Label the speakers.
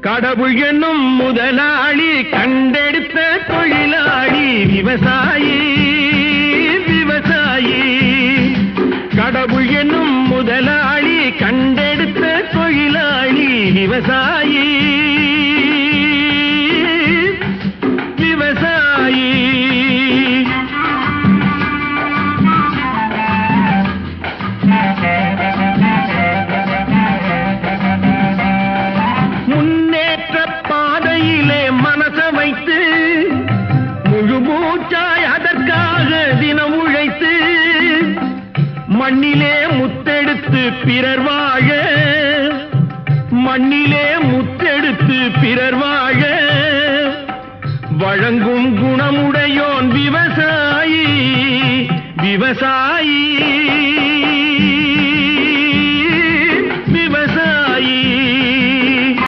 Speaker 1: கடவுள் என்னும் முதலாளி கண்டெடுத்த தொழிலாளி விவசாயி விவசாயி. கடவுள் என்னும் முதலாளி கண்டெடுத்த தொழிலாளி விவசாயி விவசாயி. முன்னேற்ற பாதையிலே மனச வைத்து முழு மூச்சாய் அதற்காக தினம் உழைத்து மண்ணிலே முத்தெடுத்து பிறர் வாழ மண்ணிலே முத்தெடுத்து பிறர் வாழ வழங்கும் குணமுடையோன் விவசாயி விவசாயி.